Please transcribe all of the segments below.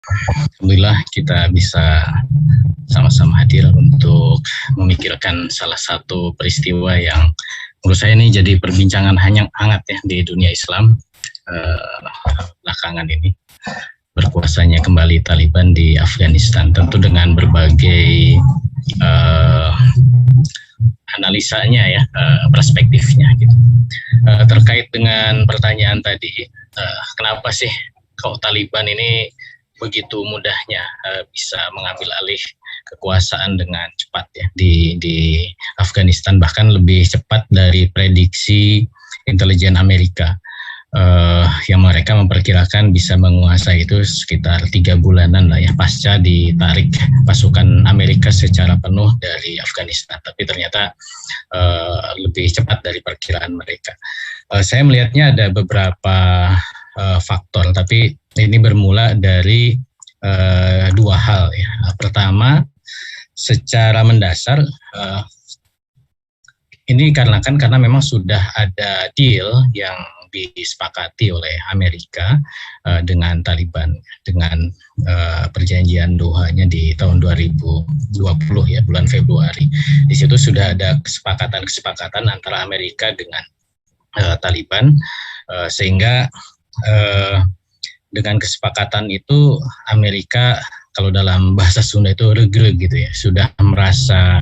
Alhamdulillah kita bisa sama-sama hadir untuk memikirkan salah satu peristiwa yang menurut saya ini jadi perbincangan hangat ya di dunia Islam belakangan ini, berkuasanya kembali Taliban di Afghanistan, tentu dengan berbagai uh, analisanya ya, perspektifnya gitu. Terkait dengan pertanyaan tadi, kenapa sih kok Taliban ini begitu mudahnya bisa mengambil alih kekuasaan dengan cepat ya di Afghanistan, bahkan lebih cepat dari prediksi intelijen Amerika, yang mereka memperkirakan bisa menguasai itu sekitar 3 bulanan lah ya, pasca ditarik pasukan Amerika secara penuh dari Afghanistan. Tapi ternyata lebih cepat dari perkiraan mereka. Saya melihatnya ada beberapa faktor, tapi ini bermula dari dua hal ya. Pertama, secara mendasar ini karena memang sudah ada deal yang disepakati oleh Amerika dengan Taliban, dengan perjanjian Doha-nya di tahun 2020 ya, bulan Februari. Di situ sudah ada kesepakatan antara Amerika dengan Taliban, sehingga dengan kesepakatan itu Amerika, kalau dalam bahasa Sunda itu regreg gitu ya, sudah merasa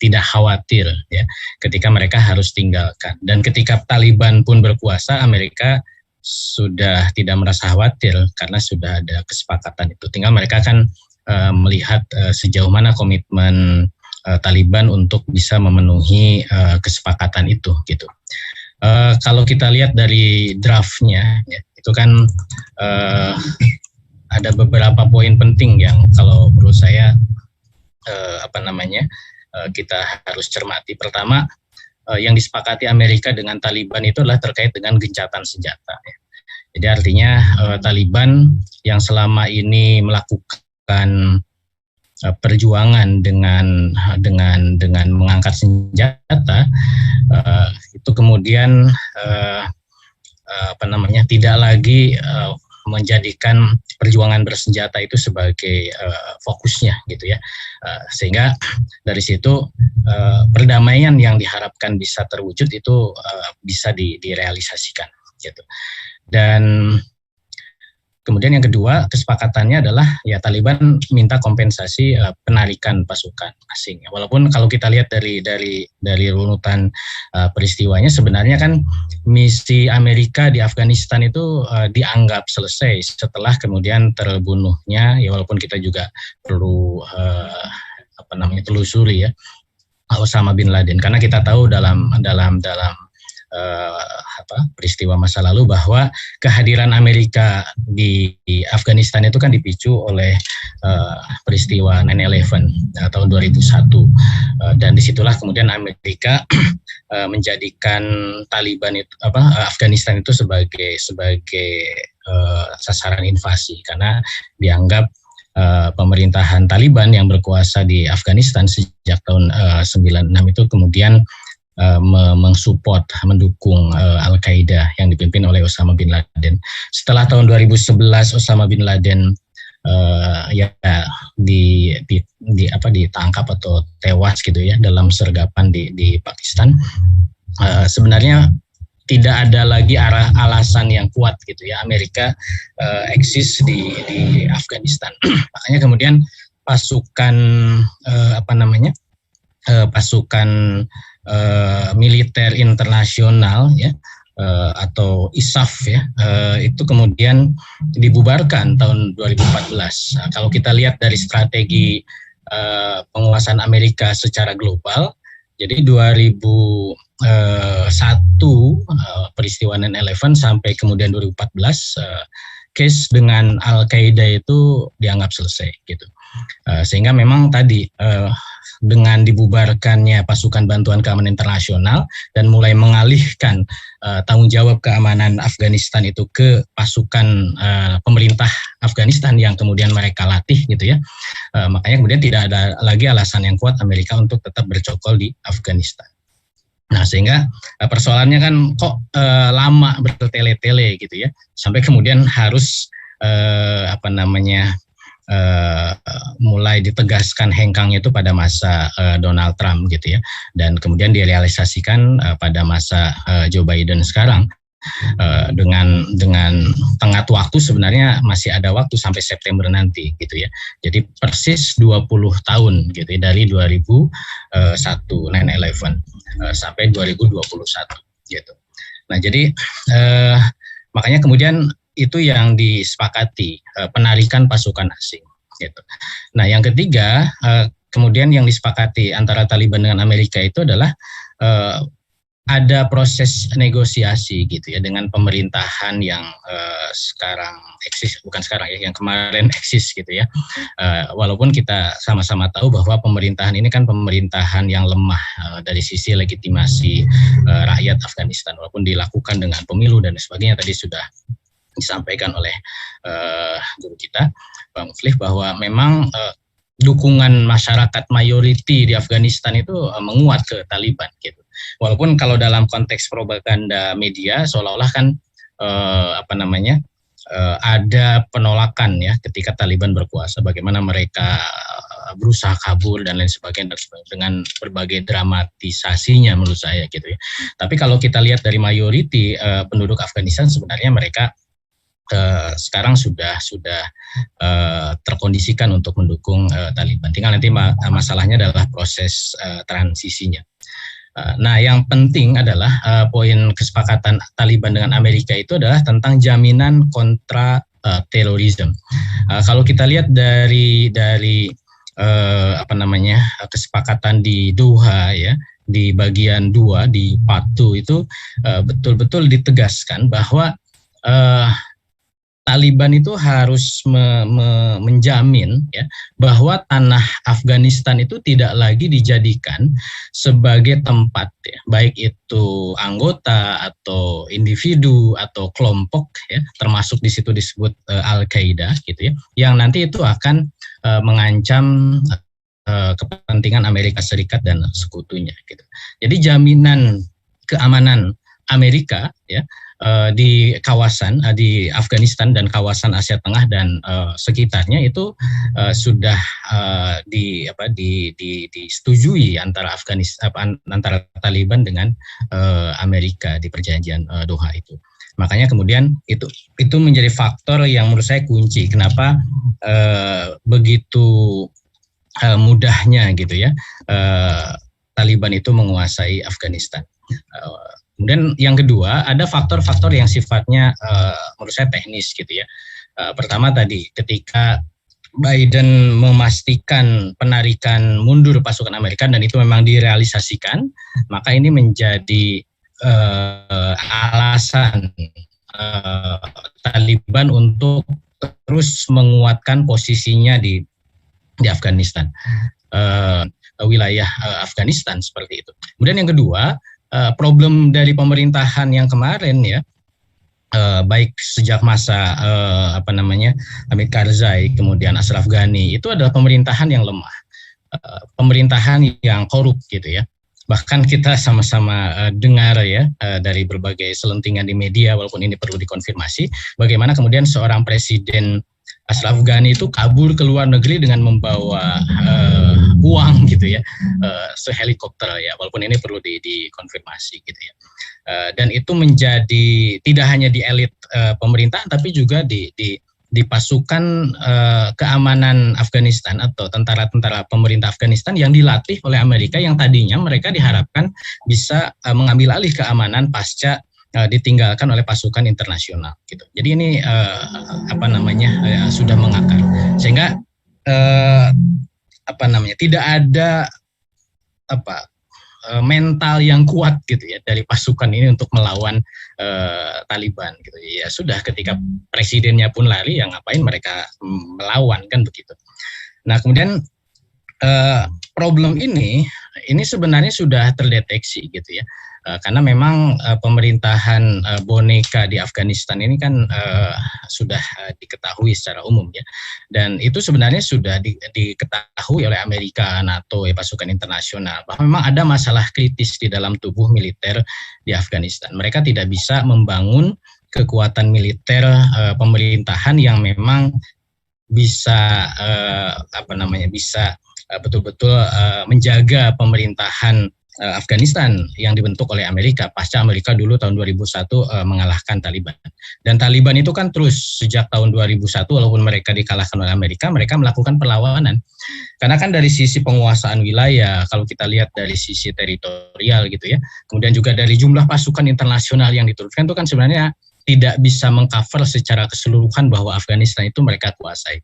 tidak khawatir ya ketika mereka harus tinggalkan. Dan ketika Taliban pun berkuasa, Amerika sudah tidak merasa khawatir karena sudah ada kesepakatan itu. Tinggal mereka kan melihat sejauh mana komitmen Taliban untuk bisa memenuhi kesepakatan itu gitu. Kalau kita lihat dari draftnya ya, itu kan ada beberapa poin penting yang kalau menurut saya kita harus cermati. Pertama, yang disepakati Amerika dengan Taliban itu adalah terkait dengan gencatan senjata. Ya. Jadi artinya Taliban yang selama ini melakukan perjuangan dengan mengangkat senjata, itu kemudian tidak lagi menjadikan perjuangan bersenjata itu sebagai fokusnya gitu ya, sehingga dari situ perdamaian yang diharapkan bisa terwujud itu bisa direalisasikan gitu. Dan kemudian yang kedua, kesepakatannya adalah ya Taliban minta kompensasi penarikan pasukan asing. Walaupun kalau kita lihat dari runutan peristiwanya, sebenarnya kan misi Amerika di Afghanistan itu dianggap selesai setelah kemudian terbunuhnya, ya walaupun kita juga perlu telusuri ya, Osama bin Laden, karena kita tahu dalam peristiwa masa lalu bahwa kehadiran Amerika di Afghanistan itu kan dipicu oleh peristiwa 9/11 tahun 2001, dan disitulah kemudian Amerika menjadikan Taliban itu Afghanistan itu sebagai sasaran invasi, karena dianggap pemerintahan Taliban yang berkuasa di Afghanistan sejak tahun 96 itu kemudian mensupport, mendukung Al-Qaeda yang dipimpin oleh Osama bin Laden. Setelah tahun 2011 Osama bin Laden ditangkap atau tewas gitu ya dalam sergapan di Pakistan, sebenarnya tidak ada lagi alasan yang kuat gitu ya Amerika eksis di Afghanistan. Makanya kemudian pasukan pasukan militer internasional ya, atau ISAF ya, itu kemudian dibubarkan tahun 2014. Nah, kalau kita lihat dari strategi penguasaan Amerika secara global, jadi 2001 peristiwa 9/11 sampai kemudian 2014 case dengan Al-Qaeda itu dianggap selesai gitu. Sehingga memang tadi dengan dibubarkannya pasukan bantuan keamanan internasional dan mulai mengalihkan tanggung jawab keamanan Afghanistan itu ke pasukan pemerintah Afghanistan yang kemudian mereka latih gitu ya, makanya kemudian tidak ada lagi alasan yang kuat Amerika untuk tetap bercokol di Afghanistan. Nah, sehingga persoalannya kan kok lama bertele-tele gitu ya, sampai kemudian harus apa namanya mulai ditegaskan hengkangnya itu pada masa Donald Trump gitu ya, dan kemudian direalisasikan pada masa Joe Biden sekarang. Dengan tenggat waktu sebenarnya masih ada waktu sampai September nanti gitu ya. Jadi persis 20 tahun gitu ya, dari 2001 9/11 sampai 2021 gitu. Nah, jadi makanya kemudian itu yang disepakati, penarikan pasukan asing gitu. Nah, yang ketiga kemudian yang disepakati antara Taliban dengan Amerika itu adalah ada proses negosiasi gitu ya dengan pemerintahan yang sekarang eksis, bukan sekarang ya, yang kemarin eksis gitu ya. Walaupun kita sama-sama tahu bahwa pemerintahan ini kan pemerintahan yang lemah dari sisi legitimasi rakyat Afghanistan, walaupun dilakukan dengan pemilu dan sebagainya, tadi sudah disampaikan oleh guru kita Bang Muflih bahwa memang dukungan masyarakat mayoriti di Afghanistan itu menguat ke Taliban gitu. Walaupun kalau dalam konteks propaganda media seolah-olah kan ada penolakan ya ketika Taliban berkuasa, bagaimana mereka berusaha kabur dan lain sebagainya dengan berbagai dramatisasinya menurut saya gitu ya. Tapi kalau kita lihat dari mayoriti penduduk Afghanistan, sebenarnya mereka sekarang sudah terkondisikan untuk mendukung Taliban. Tinggal nanti masalahnya adalah proses transisinya. Nah, yang penting adalah poin kesepakatan Taliban dengan Amerika itu adalah tentang jaminan kontra terorisme. Kalau kita lihat dari kesepakatan di Doha ya, di bagian 2 di part 2 itu betul-betul ditegaskan bahwa Taliban itu harus menjamin ya bahwa tanah Afghanistan itu tidak lagi dijadikan sebagai tempat ya, baik itu anggota atau individu atau kelompok ya, termasuk di situ disebut Al-Qaeda gitu ya, yang nanti itu akan mengancam kepentingan Amerika Serikat dan sekutunya gitu. Jadi jaminan keamanan Amerika ya di kawasan di Afghanistan dan kawasan Asia Tengah dan sekitarnya itu sudah disetujui antara antara Taliban dengan Amerika di perjanjian Doha itu. Makanya kemudian itu menjadi faktor yang menurut saya kunci kenapa begitu mudahnya gitu ya Taliban itu menguasai Afghanistan. Kemudian yang kedua, ada faktor-faktor yang sifatnya menurut saya teknis gitu ya. Pertama tadi, ketika Biden memastikan penarikan mundur pasukan Amerika dan itu memang direalisasikan, maka ini menjadi alasan Taliban untuk terus menguatkan posisinya di Afghanistan, wilayah Afghanistan seperti itu. Kemudian yang kedua, problem dari pemerintahan yang kemarin ya, baik sejak masa Hamid Karzai kemudian Ashraf Ghani, itu adalah pemerintahan yang lemah, pemerintahan yang korup gitu ya. Bahkan kita sama-sama dengar ya dari berbagai selentingan di media, walaupun ini perlu dikonfirmasi, bagaimana kemudian seorang presiden Ashraf Ghani itu kabur ke luar negeri dengan membawa uang gitu ya, sehelikopter ya, walaupun ini perlu dikonfirmasi gitu ya. Dan itu menjadi tidak hanya di elit pemerintahan, tapi juga di pasukan keamanan Afghanistan atau tentara-tentara pemerintah Afghanistan yang dilatih oleh Amerika, yang tadinya mereka diharapkan bisa mengambil alih keamanan pasca ditinggalkan oleh pasukan internasional gitu. Jadi ini sudah mengakar sehingga tidak ada mental yang kuat gitu ya dari pasukan ini untuk melawan Taliban gitu. Ya sudah, ketika presidennya pun lari, yang ngapain mereka melawan kan begitu. Nah, kemudian problem ini sebenarnya sudah terdeteksi gitu ya. Karena memang pemerintahan boneka di Afghanistan ini kan sudah diketahui secara umum ya, dan itu sebenarnya sudah diketahui oleh Amerika, NATO, pasukan internasional, bahwa memang ada masalah kritis di dalam tubuh militer di Afghanistan. Mereka tidak bisa membangun kekuatan militer pemerintahan yang memang bisa bisa betul-betul menjaga pemerintahan Afghanistan yang dibentuk oleh Amerika pasca Amerika dulu tahun 2001 mengalahkan Taliban. Dan Taliban itu kan terus sejak tahun 2001 walaupun mereka dikalahkan oleh Amerika, mereka melakukan perlawanan. Karena kan dari sisi penguasaan wilayah, kalau kita lihat dari sisi teritorial gitu ya, kemudian juga dari jumlah pasukan internasional yang diturunkan itu kan sebenarnya tidak bisa mengcover secara keseluruhan bahwa Afghanistan itu mereka kuasai.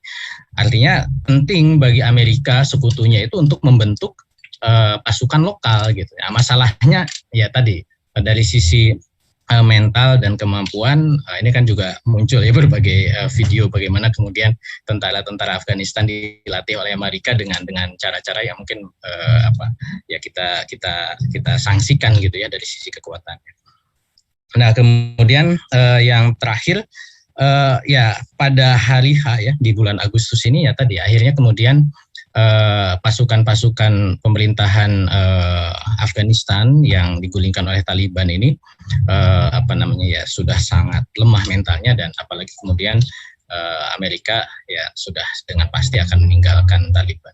Artinya penting bagi Amerika sekutunya itu untuk membentuk pasukan lokal gitu. Ya, masalahnya ya tadi dari sisi mental dan kemampuan ini kan juga muncul ya berbagai video bagaimana kemudian tentara-tentara Afghanistan dilatih oleh Amerika dengan cara-cara yang mungkin ya kita sanksikan gitu ya dari sisi kekuatannya. Nah kemudian yang terakhir ya pada hari H ya di bulan Agustus ini ya tadi akhirnya kemudian pasukan-pasukan pemerintahan Afghanistan yang digulingkan oleh Taliban ini sudah sangat lemah mentalnya dan apalagi kemudian Amerika ya sudah dengan pasti akan meninggalkan Taliban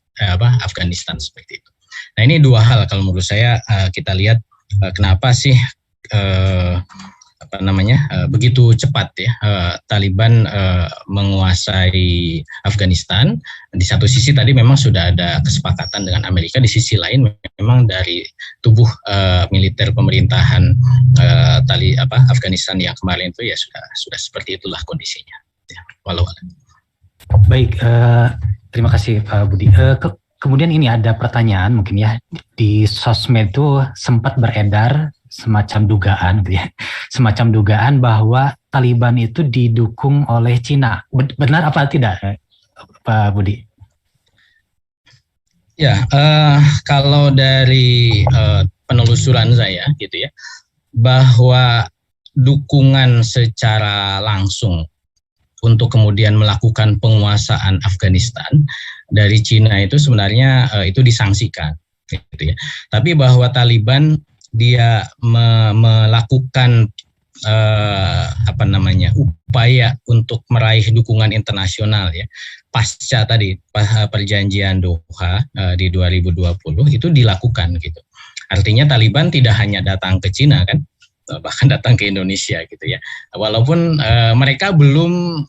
Afghanistan seperti itu. Nah ini dua hal kalau menurut saya kita lihat kenapa sih begitu cepat ya Taliban menguasai Afghanistan. Di satu sisi tadi memang sudah ada kesepakatan dengan Amerika, di sisi lain memang dari tubuh militer pemerintahan Afghanistan yang kemarin itu ya sudah seperti itulah kondisinya. Ya, Baik, terima kasih Pak Budi. Kemudian ini ada pertanyaan mungkin ya di sosmed itu sempat beredar semacam dugaan bahwa Taliban itu didukung oleh Cina. Benar apa tidak, Pak Budi? Ya, kalau dari penelusuran saya gitu ya, bahwa dukungan secara langsung untuk kemudian melakukan penguasaan Afghanistan dari Cina itu sebenarnya itu disangsikan gitu ya. Tapi bahwa Taliban dia melakukan upaya untuk meraih dukungan internasional ya pasca tadi perjanjian Doha di 2020 itu dilakukan gitu. Artinya Taliban tidak hanya datang ke Cina kan, bahkan datang ke Indonesia gitu ya. Walaupun mereka belum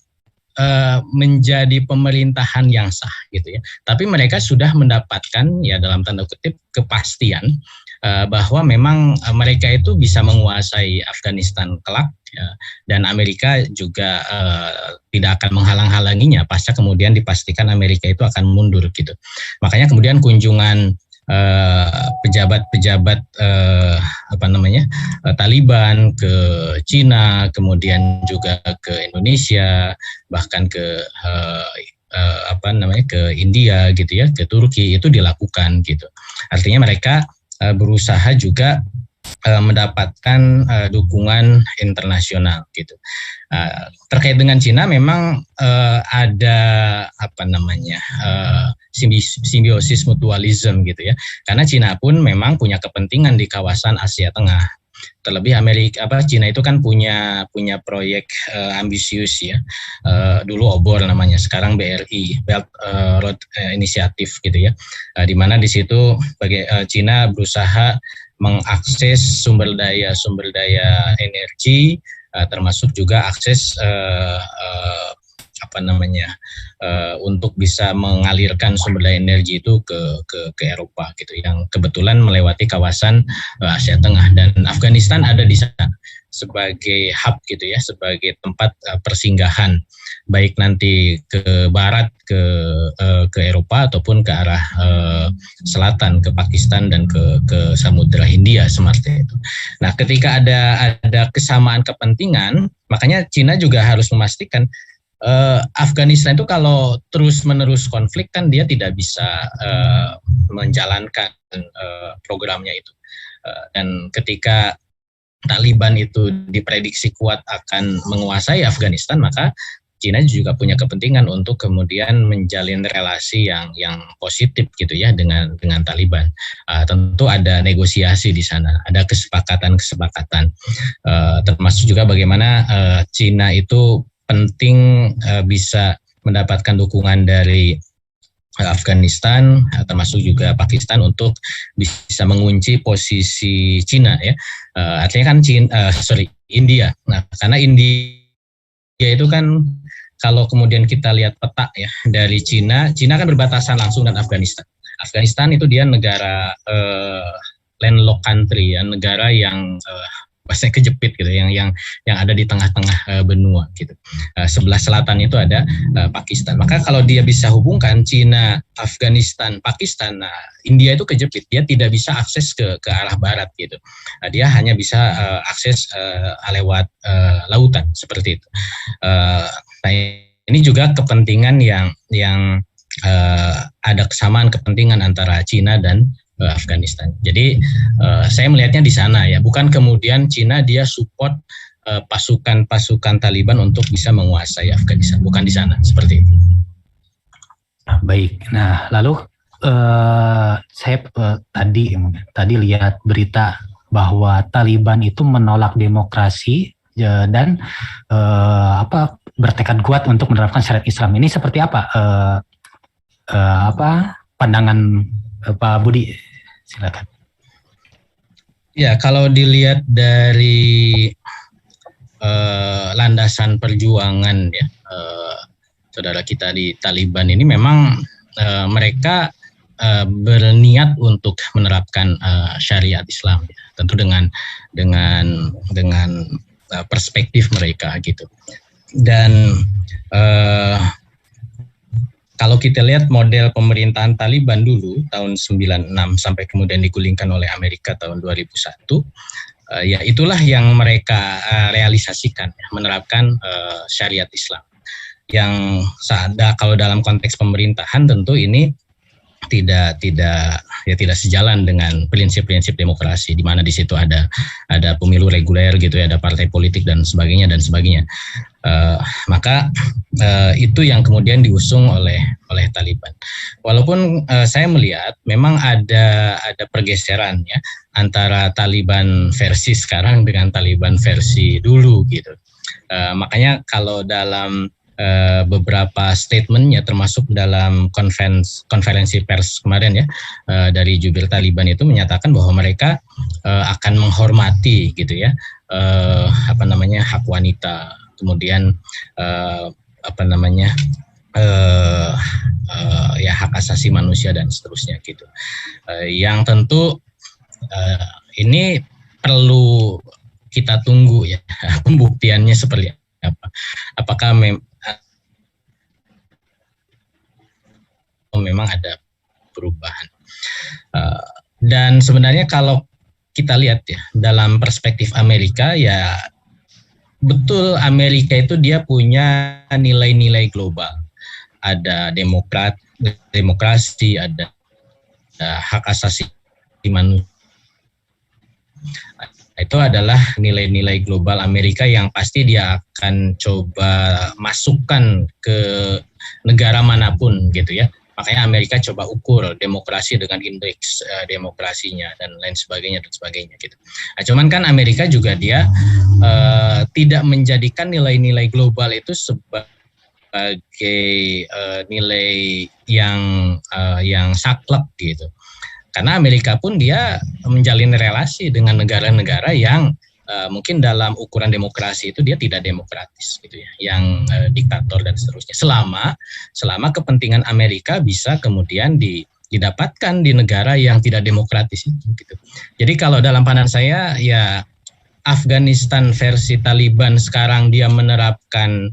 menjadi pemerintahan yang sah gitu ya, tapi mereka sudah mendapatkan ya dalam tanda kutip kepastian bahwa memang mereka itu bisa menguasai Afghanistan kelak ya, dan Amerika juga tidak akan menghalang-halanginya pasca kemudian dipastikan Amerika itu akan mundur gitu. Makanya kemudian kunjungan pejabat-pejabat Taliban ke Cina, kemudian juga ke Indonesia, bahkan ke ke India gitu ya, ke Turki itu dilakukan gitu. Artinya mereka berusaha juga mendapatkan dukungan internasional gitu. Terkait dengan Cina memang ada simbiosis mutualisme gitu ya. Karena Cina pun memang punya kepentingan di kawasan Asia Tengah. Terlebih Cina itu kan punya proyek ambisius ya. Dulu OBOR namanya, sekarang BRI, Belt Road Initiative gitu ya. Di mana di situ Cina berusaha mengakses sumber daya energi, termasuk juga akses untuk bisa mengalirkan sumber daya energi itu ke Eropa gitu, yang kebetulan melewati kawasan Asia Tengah, dan Afghanistan ada di sana sebagai hub gitu ya, sebagai tempat persinggahan baik nanti ke barat ke Eropa ataupun ke arah selatan ke Pakistan dan ke Samudra Hindia seperti itu. Nah, ketika ada kesamaan kepentingan, makanya Cina juga harus memastikan Afghanistan itu kalau terus-menerus konflik kan dia tidak bisa menjalankan programnya itu. Dan ketika Taliban itu diprediksi kuat akan menguasai Afghanistan, maka Cina juga punya kepentingan untuk kemudian menjalin relasi yang positif gitu ya dengan Taliban. Tentu ada negosiasi di sana, ada kesepakatan-kesepakatan, termasuk juga bagaimana Cina itu penting bisa mendapatkan dukungan dari Afghanistan, termasuk juga Pakistan untuk bisa mengunci posisi Cina ya. Artinya kan India. Nah, karena India itu kan kalau kemudian kita lihat peta ya dari Cina kan berbatasan langsung dengan Afghanistan. Afghanistan itu dia negara landlocked country ya, negara yang bahasanya kejepit gitu, yang ada di tengah-tengah benua gitu. Sebelah selatan itu ada Pakistan. Maka kalau dia bisa hubungkan Cina, Afghanistan, Pakistan, nah India itu kejepit, dia tidak bisa akses ke arah barat gitu. Dia hanya bisa akses lewat lautan seperti itu. Nah ini juga kepentingan yang ada kesamaan kepentingan antara Cina dan Afghanistan. Jadi saya melihatnya di sana ya, bukan kemudian Cina dia support pasukan Taliban untuk bisa menguasai Afghanistan, bukan di sana seperti itu. Baik, nah lalu saya tadi lihat berita bahwa Taliban itu menolak demokrasi dan bertekad kuat untuk menerapkan syariat Islam. Ini seperti apa pandangan Pak Budi? Silakan. Ya, kalau dilihat dari landasan perjuangan ya saudara kita di Taliban ini memang mereka berniat untuk menerapkan syariat Islam ya. Tentu dengan perspektif mereka gitu. Dan kalau kita lihat model pemerintahan Taliban dulu tahun 96 sampai kemudian digulingkan oleh Amerika tahun 2001, ya itulah yang mereka realisasikan, menerapkan syariat Islam. Yang kalau dalam konteks pemerintahan tentu ini tidak sejalan dengan prinsip-prinsip demokrasi, di mana di situ ada pemilu reguler gitu ya, ada partai politik dan sebagainya. Maka itu yang kemudian diusung oleh Taliban. Walaupun saya melihat memang ada pergeseran ya antara Taliban versi sekarang dengan Taliban versi dulu gitu. Makanya kalau dalam beberapa statementnya, termasuk dalam konferensi pers kemarin ya dari jubir Taliban itu menyatakan bahwa mereka akan menghormati gitu ya hak wanita, kemudian hak asasi manusia dan seterusnya gitu. Yang tentu ini perlu kita tunggu ya pembuktiannya seperti apa. Apakah memang ada perubahan. Dan sebenarnya kalau kita lihat ya dalam perspektif Amerika ya betul, Amerika itu dia punya nilai-nilai global. Ada demokrasi, ada hak asasi manusia. Itu adalah nilai-nilai global Amerika yang pasti dia akan coba masukkan ke negara manapun gitu ya. Makanya Amerika coba ukur demokrasi dengan indeks demokrasinya dan lain sebagainya gitu. Nah, cuman kan Amerika juga dia tidak menjadikan nilai-nilai global itu sebagai nilai yang saklek gitu. Karena Amerika pun dia menjalin relasi dengan negara-negara yang mungkin dalam ukuran demokrasi itu dia tidak demokratis gitu ya, yang diktator dan seterusnya. Selama kepentingan Amerika bisa kemudian didapatkan di negara yang tidak demokratis itu gitu. Jadi kalau dalam pandangan saya ya Afghanistan versi Taliban sekarang dia menerapkan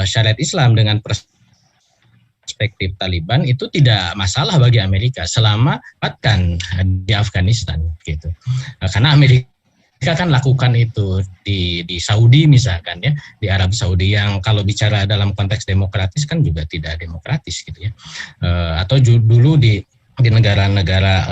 syariat Islam dengan perspektif Taliban itu tidak masalah bagi Amerika selama kan di Afghanistan gitu. Karena Amerika kan lakukan itu di Saudi misalkan ya, di Arab Saudi yang kalau bicara dalam konteks demokratis kan juga tidak demokratis gitu ya. Atau dulu di di negara-negara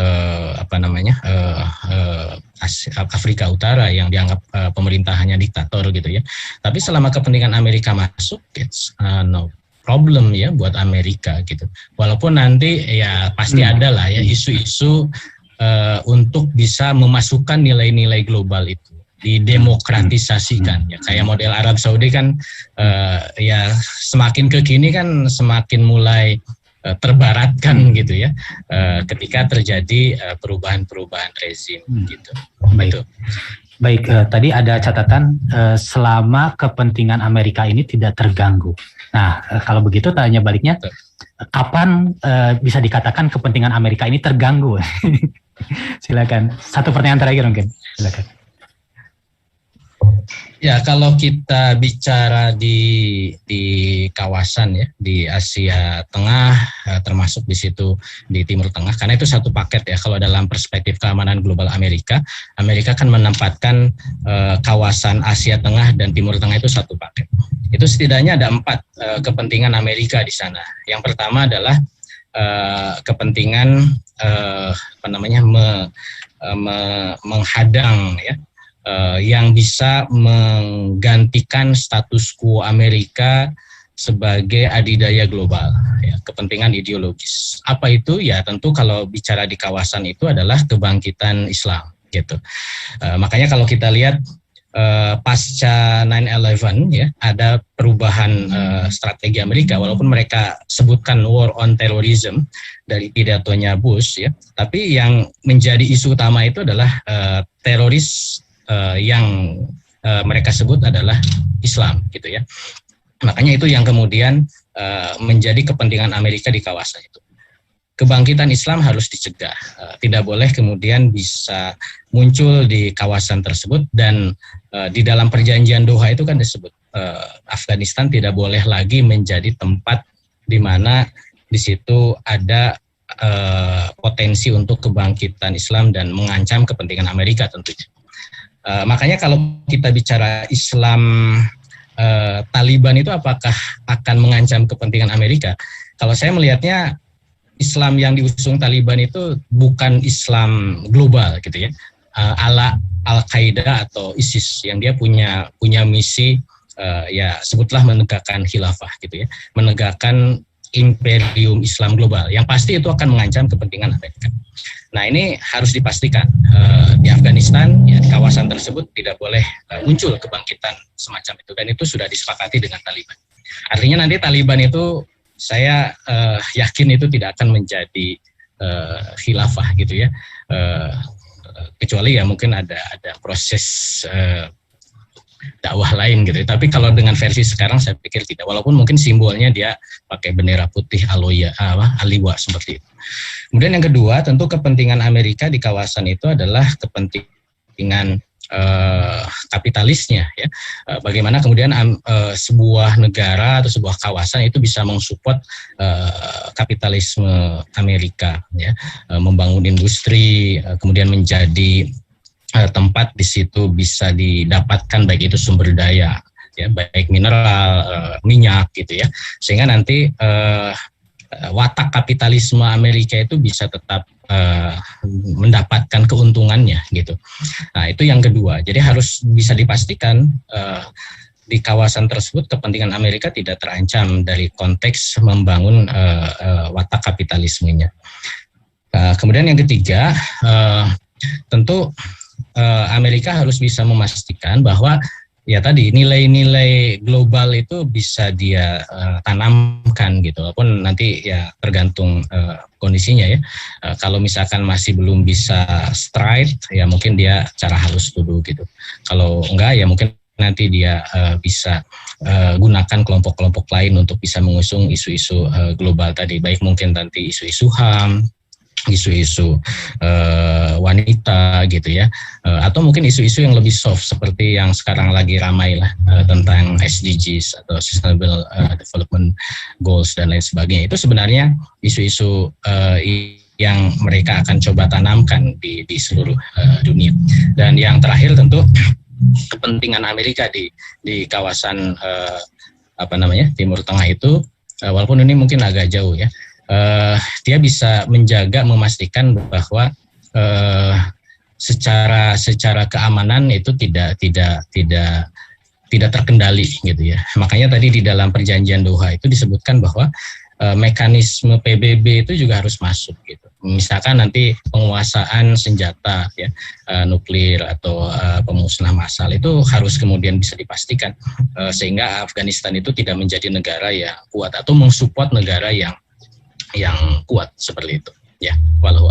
Afrika Utara yang dianggap pemerintahannya diktator gitu ya. Tapi selama kepentingan Amerika masuk, it's no problem ya buat Amerika gitu. Walaupun nanti ya pasti ada lah ya isu-isu untuk bisa memasukkan nilai-nilai global itu, didemokratisasikan ya, kayak model Arab Saudi kan ya semakin ke kini kan semakin mulai terbaratkan gitu ya, ketika terjadi perubahan-perubahan rezim gitu. Baik, tadi ada catatan selama kepentingan Amerika ini tidak terganggu. Nah, kalau begitu tanya baliknya, kapan bisa dikatakan kepentingan Amerika ini terganggu? Silakan. Satu pertanyaan terakhir mungkin. Silakan. Ya, kalau kita bicara di kawasan ya, di Asia Tengah, termasuk di situ di Timur Tengah, karena itu satu paket ya. Kalau dalam perspektif keamanan global Amerika kan menempatkan kawasan Asia Tengah dan Timur Tengah itu satu paket. Itu setidaknya ada 4 kepentingan Amerika di sana. Yang pertama adalah kepentingan menghadang ya, yang bisa menggantikan status quo Amerika sebagai adidaya global, ya, kepentingan ideologis. Apa itu? Ya tentu kalau bicara di kawasan itu adalah kebangkitan Islam, gitu. Makanya kalau kita lihat pasca 9/11 ya, ada perubahan strategi Amerika, walaupun mereka sebutkan war on terrorism dari pidatonya Bush ya, tapi yang menjadi isu utama itu adalah teroris yang mereka sebut adalah Islam gitu ya. Makanya itu yang kemudian menjadi kepentingan Amerika di kawasan itu. Kebangkitan Islam harus dicegah, tidak boleh kemudian bisa muncul di kawasan tersebut, dan di dalam perjanjian Doha itu kan disebut Afghanistan tidak boleh lagi menjadi tempat di mana di situ ada potensi untuk kebangkitan Islam dan mengancam kepentingan Amerika tentunya. Makanya kalau kita bicara Islam Taliban itu apakah akan mengancam kepentingan Amerika? Kalau saya melihatnya Islam yang diusung Taliban itu bukan Islam global gitu ya, ala Al-Qaeda atau ISIS yang dia punya misi ya sebutlah menegakkan khilafah gitu ya, menegakkan imperium Islam global yang pasti itu akan mengancam kepentingan Amerika. Nah ini harus dipastikan di Afghanistan ya, di kawasan tersebut tidak boleh muncul kebangkitan semacam itu, dan itu sudah disepakati dengan Taliban. Artinya nanti Taliban itu saya yakin itu tidak akan menjadi khilafah gitu ya, kecuali ya mungkin ada proses dakwah lain gitu. Tapi kalau dengan versi sekarang saya pikir tidak, walaupun mungkin simbolnya dia pakai bendera putih aliwa seperti itu. Kemudian yang kedua, tentu kepentingan Amerika di kawasan itu adalah kepentingan kapitalisnya ya. Bagaimana kemudian sebuah negara atau sebuah kawasan itu bisa mensupport kapitalisme Amerika ya, membangun industri, kemudian menjadi tempat di situ bisa didapatkan baik itu sumber daya ya, baik mineral, minyak gitu ya, sehingga nanti watak kapitalisme Amerika itu bisa tetap mendapatkan keuntungannya gitu. Nah itu yang kedua, jadi harus bisa dipastikan di kawasan tersebut kepentingan Amerika tidak terancam dari konteks membangun watak kapitalismenya. Kemudian yang ketiga, tentu Amerika harus bisa memastikan bahwa ya tadi nilai-nilai global itu bisa dia tanamkan gitu, walaupun nanti ya tergantung kondisinya ya. Kalau misalkan masih belum bisa straight ya mungkin dia cara halus dulu gitu. Kalau enggak ya mungkin nanti dia bisa gunakan kelompok-kelompok lain untuk bisa mengusung isu-isu global tadi, baik mungkin nanti isu-isu HAM, isu-isu wanita gitu ya, atau mungkin isu-isu yang lebih soft seperti yang sekarang lagi ramai lah, tentang SDGs atau Sustainable Development Goals dan lain sebagainya. Itu sebenarnya isu-isu yang mereka akan coba tanamkan di seluruh dunia. Dan yang terakhir tentu kepentingan Amerika di kawasan Timur Tengah itu, walaupun ini mungkin agak jauh ya, dia bisa menjaga, memastikan bahwa secara keamanan itu tidak terkendali gitu ya. Makanya tadi di dalam perjanjian Doha itu disebutkan bahwa mekanisme PBB itu juga harus masuk gitu. Misalkan nanti penguasaan senjata ya, nuklir atau pemusnah massal itu harus kemudian bisa dipastikan sehingga Afghanistan itu tidak menjadi negara yang kuat atau mensupport negara yang kuat seperti itu ya. Walau